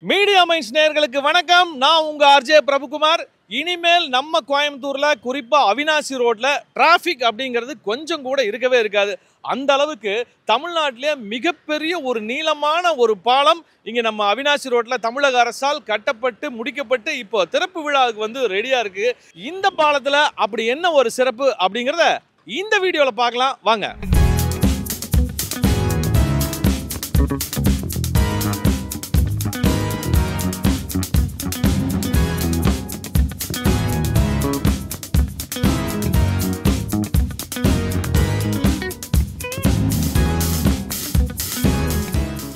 Media minds நேயர்களுக்கு வணக்கம். நான் உங்க ஆர்ஜே பிரபுகுமார். இனிமேல் நம்ம கோயம்புத்தூர்ல குறிப்பா அவினாசி ரோட்ல டிராஃபிக் அப்படிங்கிறது கொஞ்சம் கூட இருக்கவே இருக்காது. அந்த அளவுக்கு தமிழ்நாட்டிலே மிகப்பெரிய ஒரு நீளமான ஒரு பாலம் இங்க நம்ம அவினாசி ரோட்ல தமிழக அரசால் கட்டப்பட்டு முடிக்கப்பட்டு இப்போ திறப்பு விழாவுக்கு வந்து ரெடியா இருக்கு. இந்த பாலத்துல அப்படி என்ன ஒரு சிறப்பு அப்படிங்கறத இந்த வீடியோல பார்க்கலாம் வாங்க.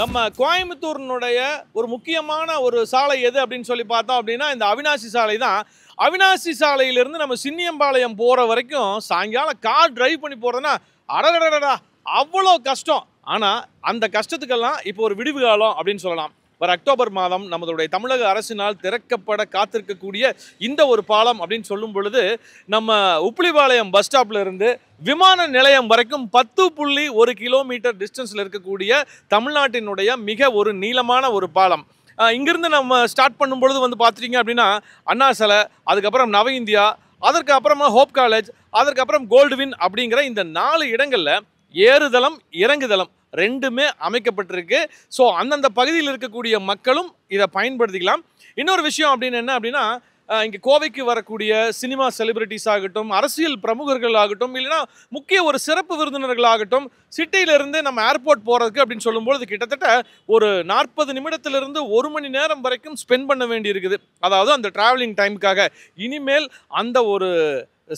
நம்ம கோயம்புத்தூரினுடைய ஒரு முக்கியமான ஒரு சாலை எது அப்படின்னு சொல்லி பார்த்தோம் அப்படின்னா இந்த அவினாசி சாலை தான். அவினாசி சாலையிலிருந்து நம்ம சின்னியம்பாளையம் போகிற வரைக்கும் சாயங்காலம் கார் டிரைவ் பண்ணி போகிறதுனா அடடடடா அவ்வளோ கஷ்டம். ஆனால் அந்த கஷ்டத்துக்கெல்லாம் இப்போ ஒரு விடிவு காலம் அப்படின்னு சொல்லலாம். வர அக்டோபர் மாதம் நம்மளுடைய தமிழக அரசினால் திறக்கப்பட காத்திருக்கக்கூடிய இந்த ஒரு பாலம் அப்படின்னு சொல்லும் பொழுது நம்ம உப்பிலிபாளையம் பஸ் ஸ்டாப்ல இருந்து விமான நிலையம் வரைக்கும் 10.1 கிலோமீட்டர் டிஸ்டன்ஸில் இருக்கக்கூடிய தமிழ்நாட்டினுடைய மிக ஒரு நீளமான ஒரு பாலம். இங்கிருந்து நம்ம ஸ்டார்ட் பண்ணும் பொழுது வந்து பார்த்துட்டீங்க அப்படின்னா அண்ணா சிலை, அதுக்கப்புறம் நவ இந்தியா, அதற்கு அப்புறமா ஹோப் காலேஜ், அதற்கப்புறம் கோல்டுவின் அப்படிங்கிற இந்த 4 இடங்களில் ஏறுதளம் இறங்குதளம் ரெண்டுமே அமைக்கப்பட்டிருக்கு. ஸோ அந்தந்த பகுதியில் இருக்கக்கூடிய மக்களும் இதை பயன்படுத்திக்கலாம். இன்னொரு விஷயம் அப்படின்னு என்ன அப்படின்னா இங்கே கோவைக்கு வரக்கூடிய சினிமா செலிபிரிட்டிஸ் ஆகட்டும், அரசியல் பிரமுகர்கள் ஆகட்டும், இல்லைன்னா முக்கிய ஒரு சிறப்பு விருந்தினர்கள் ஆகட்டும், சிட்டியிலிருந்து நம்ம ஏர்போர்ட் போகிறதுக்கு அப்படின்னு சொல்லும்போது கிட்டத்தட்ட ஒரு 40 நிமிடத்திலிருந்து 1 மணி நேரம் வரைக்கும் ஸ்பெண்ட் பண்ண வேண்டி இருக்குது. அதாவது அந்த டிராவலிங் டைமுக்காக. இனிமேல் அந்த ஒரு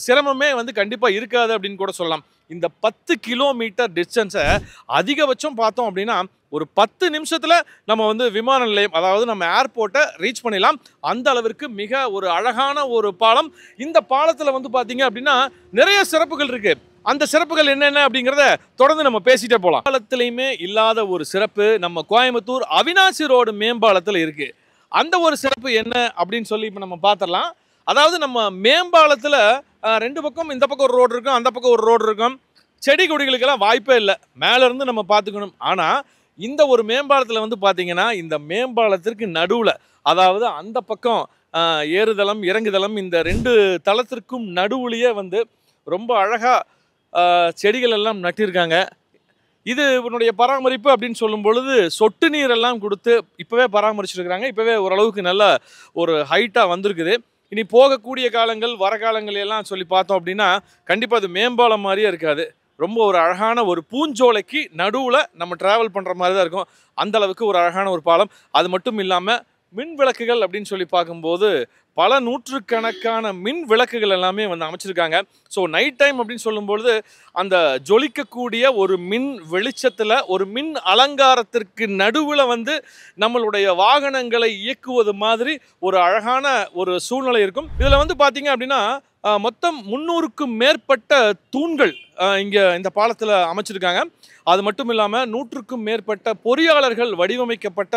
சிரமமே வந்து கண்டிப்பாக இருக்காது அப்படின்னு கூட சொல்லலாம். இந்த 10 கிலோமீட்டர் டிஸ்டன்ஸை அதிகபட்சம் பார்த்தோம் அப்படின்னா ஒரு 10 நிமிஷத்தில் நம்ம வந்து விமான நிலையம், அதாவது நம்ம ஏர்போர்ட்டை ரீச் பண்ணிடலாம். அந்த அளவிற்கு மிக ஒரு அழகான ஒரு பாலம். இந்த பாலத்தில் வந்து பார்த்தீங்க அப்படின்னா நிறைய சிறப்புகள் இருக்குது. அந்த சிறப்புகள் என்னென்ன அப்படிங்கிறத தொடர்ந்து நம்ம பேசிட்டே போகலாம். பாலத்திலையுமே இல்லாத ஒரு சிறப்பு நம்ம கோயம்புத்தூர் அவினாசி ரோடு மேம்பாலத்தில் இருக்குது. அந்த ஒரு சிறப்பு என்ன அப்படின்னு சொல்லி இப்போ நம்ம பார்த்துடலாம். அதாவது நம்ம மேம்பாலத்தில் 2 பக்கம், இந்த பக்கம் ஒரு ரோடு இருக்கும், அந்த பக்கம் ஒரு ரோடு இருக்கும். செடி கொடிகளுக்கெல்லாம் வாய்ப்பே இல்லை, மேலேருந்து நம்ம பார்த்துக்கணும். ஆனால் இந்த ஒரு மேம்பாலத்தில் வந்து பார்த்தீங்கன்னா இந்த மேம்பாலத்திற்கு நடுவில், அதாவது அந்த பக்கம் ஏறுதளம் இறங்குதளம், இந்த 2 தளத்திற்கும் நடுவுலையே வந்து ரொம்ப அழகாக செடிகள் எல்லாம் நட்டிருக்காங்க. இது இவனுடைய பராமரிப்பு அப்படின்னு சொல்லும் பொழுது சொட்டு நீரெல்லாம் கொடுத்து இப்போவே பராமரிச்சுருக்கிறாங்க. இப்போவே ஓரளவுக்கு நல்ல ஒரு ஹைட்டாக வந்திருக்குது. இனி போகக்கூடிய காலங்கள் வர காலங்கள் எல்லாம் சொல்லி பார்த்தோம் அப்படின்னா கண்டிப்பாக அது மேம்பாலம் மாதிரியே இருக்காது. ரொம்ப ஒரு அழகான ஒரு பூஞ்சோலைக்கு நடுவில் நம்ம ட்ராவல் பண்ணுற மாதிரி தான் இருக்கும். அந்த அளவுக்கு ஒரு அழகான ஒரு பாலம். அது மட்டும் இல்லாமல் மின் விளக்குகள் அப்படின்னு சொல்லி பார்க்கும்போது பல நூற்றுக்கணக்கான மின் விளக்குகள் எல்லாமே வந்து அமைச்சிருக்காங்க. ஸோ நைட் டைம் அப்படின்னு சொல்லும்பொழுது அந்த ஜொலிக்கக்கூடிய ஒரு மின் வெளிச்சத்தில் ஒரு மின் அலங்காரத்திற்கு நடுவில் வந்து நம்மளுடைய வாகனங்களை இயக்குவது மாதிரி ஒரு அழகான ஒரு சூழ்நிலை இருக்கும். இதில் வந்து பார்த்தீங்க அப்படின்னா மொத்தம் 300க்கும் மேற்பட்ட தூண்கள் இங்கே இந்த பாலத்தில் அமைச்சிருக்காங்க. அது மட்டும் இல்லாமல் 100க்கும் மேற்பட்ட பொறியாளர்கள் வடிவமைக்கப்பட்ட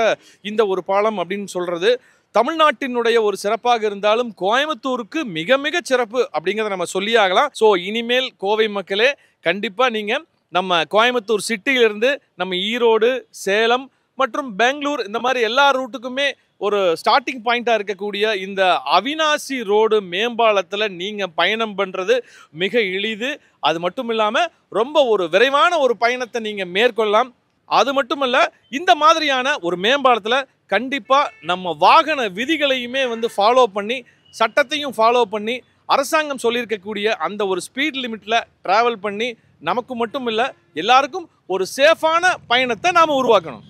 இந்த ஒரு பாலம் அப்படின்னு சொல்கிறது தமிழ்நாட்டினுடைய ஒரு சிறப்பாக இருந்தாலும் கோயம்புத்தூருக்கு மிக மிக சிறப்பு அப்படிங்கிறத நம்ம சொல்லியே ஆகலாம். ஸோ இனிமேல் கோவை மக்களே கண்டிப்பாக நீங்கள் நம்ம கோயம்புத்தூர் சிட்டியிலிருந்து நம்ம ஈரோடு, சேலம் மற்றும் பெங்களூர் இந்த மாதிரி எல்லா ரூட்டுக்குமே ஒரு ஸ்டார்டிங் பாயிண்டாக இருக்கக்கூடிய இந்த அவினாசி ரோடு மேம்பாலத்தில் நீங்கள் பயணம் பண்ணுறது மிக எளிது. அது மட்டும் இல்லாமல் ரொம்ப ஒரு விரைவான ஒரு பயணத்தை நீங்கள் மேற்கொள்ளலாம். அது மட்டும் இல்லை, இந்த மாதிரியான ஒரு மேம்பாலத்தில் கண்டிப்பாக நம்ம வாகன விதிகளையுமே வந்து ஃபாலோ பண்ணி, சட்டத்தையும் ஃபாலோ பண்ணி, அரசாங்கம் சொல்லியிருக்கக்கூடிய அந்த ஒரு ஸ்பீட் லிமிட்டில் ட்ராவல் பண்ணி நமக்கு மட்டும் இல்லை எல்லாருக்கும் ஒரு சேஃபான பயணத்தை நாம் உருவாக்கணும்.